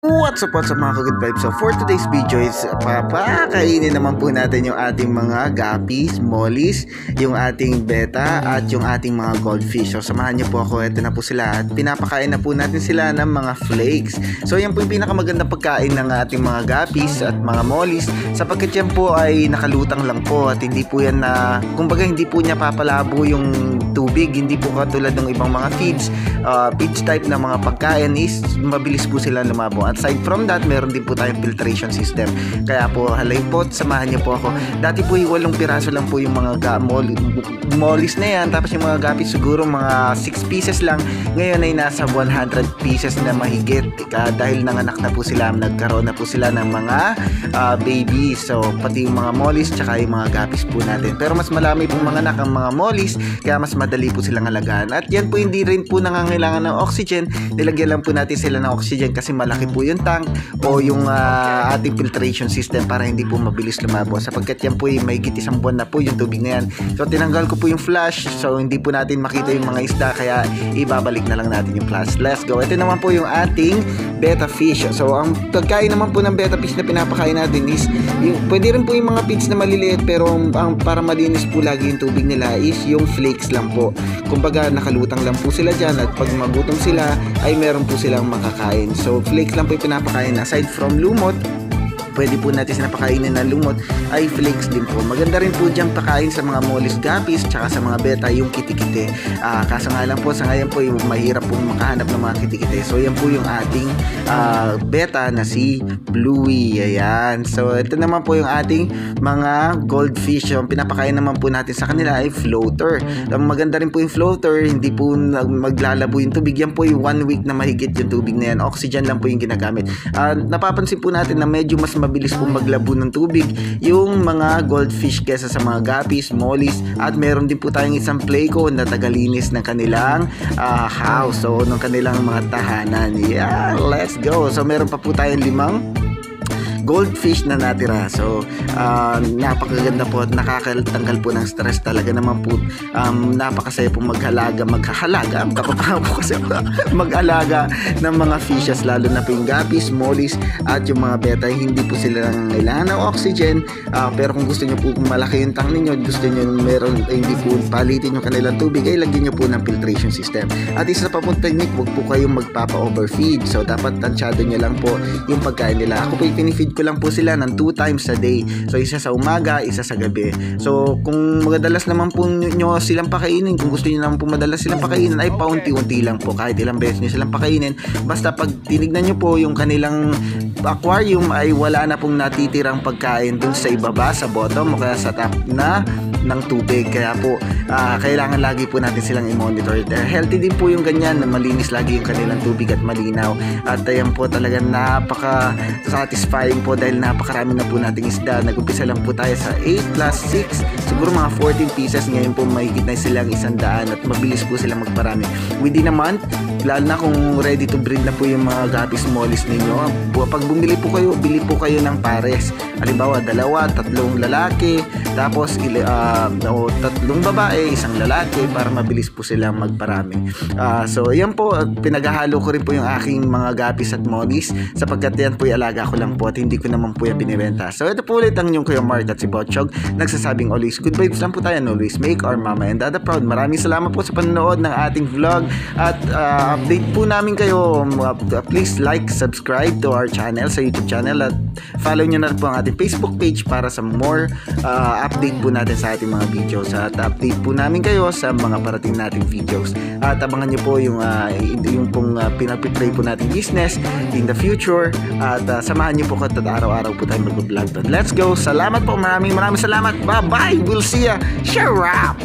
What's up mga ka-good vibes? So for today's video is papakainin naman po natin yung ating mga guppies, mollies, yung ating beta at yung ating mga goldfish. So samahan niyo po ako, ito na po sila at pinapakain na po natin sila ng mga flakes. So yan po yung pinakamagandang pagkain ng ating mga guppies at mga mollies sapagkat yan po ay nakalutang lang po at hindi po yan na, kumbaga hindi po niya papalabo yung tubig, hindi po katulad ng ibang mga feeds type na mga pagkain is mabilis po sila lumabo. Aside from that, meron din po tayong filtration system. Kaya po, halay po, samahan niyo po ako. Dati po yung 8 piraso lang po yung mga mollies na yan. Tapos yung mga guppies siguro mga 6 pieces lang. Ngayon ay nasa 100 pieces na mahigit. Dahil nanganak na po sila, nagkaroon na po sila ng mga babies. So, pati yung mga mollies tsaka yung mga guppies po natin. Pero mas marami pong mga anak ang mga mollies, kaya mas madali po silang alagaan. At yan po hindi rin po nangangailangan ng oxygen. Nilagyan lang po natin sila ng oxygen kasi malaki po yung tank o yung ating filtration system para hindi po mabilis lumabo sapagkat yan po ay mahigit 1 buwan na po yung tubig na yan. So tinanggal ko po yung flash, so hindi po natin makita yung mga isda, kaya ibabalik na lang natin yung flash. Let's go. Ito naman po yung ating betta fish. So ang pagkain naman po ng betta fish na pinapakain natin is pwede rin po yung mga feeds na maliliit, pero para malinis po lagi yung tubig nila is yung flakes lang po. Kumbaga nakalutang lang po sila dyan at pag magutom sila ay meron po silang makakain. So flakes lang po yung pinapakain. Aside from lumot, pwede po natin sila pakainin ng lumot, ay flakes din po. Maganda rin po dyan pakain sa mga mollies, guppies, tsaka sa mga beta yung kitikite. Kaso nga lang po, sa ngayon po, yung mahirap pong makahanap ng mga kitikite. So yan po yung ating beta na si Bluey. Ayan. So ito naman po yung ating mga goldfish. Yung pinapakain naman po natin sa kanila ay floater. Maganda rin po yung floater, hindi po maglalabo yung tubig. Yan po yung 1 week na mahigit yung tubig na yan. Oxygen lang po yung ginagamit. Napapansin po natin na medyo mas mabilis po maglabo ng tubig yung mga goldfish kesa sa mga guppies, mollies, at meron din po tayong isang playco na tagalinis ng kanilang house, so ng kanilang mga tahanan. Yeah, let's go. So meron pa po tayong 5 goldfish na natira. So napakaganda po at nakakatanggal po ng stress. Talaga naman po napakasaya po mag-alaga ng mga fishes, lalo na po yung guppies, mollies at yung mga beta. Hindi po sila nangangailangan ng oxygen, pero kung gusto nyo po malaki yung tank ninyo, gusto nyo meron hindi po palitin yung kanilang tubig, ay lagyan nyo po ng filtration system. At isa pa po technique, huwag po kayong magpapa-overfeed. So dapat tansyado nyo lang po yung pagkain nila. Ako po pinifeed ko lang po sila ng 2 times a day. So isa sa umaga, isa sa gabi. So kung magadalas naman po nyo silang pakainin, kung gusto nyo naman po madalas silang pakainin, ay paunti-unti lang po, kahit ilang beses nyo silang pakainin. Basta pag tinignan nyo po yung kanilang aquarium ay wala na pong natitirang pagkain dun sa ibaba, sa bottom o kaya sa top na ng tubig. Kaya po kailangan lagi po natin silang i-monitor. Healthy din po yung ganyan, na malinis lagi yung kanilang tubig at malinaw. At ayan po, talaga napaka satisfying po dahil napakarami na po nating isda. Nag-umpisa lang po tayo sa 8 plus 6, siguro mga 14 pieces. Ngayon po mahigit na silang 100 at mabilis po silang magparami within a month, lalo na kung ready to breed na po yung mga guppies, mollies ninyo. Pag bumili po kayo, bili po kayo ng pares. Halimbawa 2, 3 lalaki, tapos 3 babae, 1 lalaki, para mabilis po silang magparami. So yan po, pinaghahalo ko rin po yung aking mga guppies at mollies sapagkat yan po yung alaga ko lang po at hindi ko naman po yan binibenta. So ito po ulit ang inyong Kuya Mark at si Botchog, nagsasabing always good vibes lang po tayo and always make our mama and dada proud. Maraming salamat po sa panonood ng ating vlog at update po namin kayo. Please like, subscribe to our channel sa YouTube channel at follow nyo na po ang ating Facebook page para sa more update po natin sa ating mga videos, at update po namin kayo sa mga parating nating videos. At abangan nyo po yung pong pinapitray po nating business in the future, at samahan nyo po at araw-araw po tayo mag-vlog. Let's go. Salamat po. Maraming salamat. Bye bye. We'll see ya. Share up.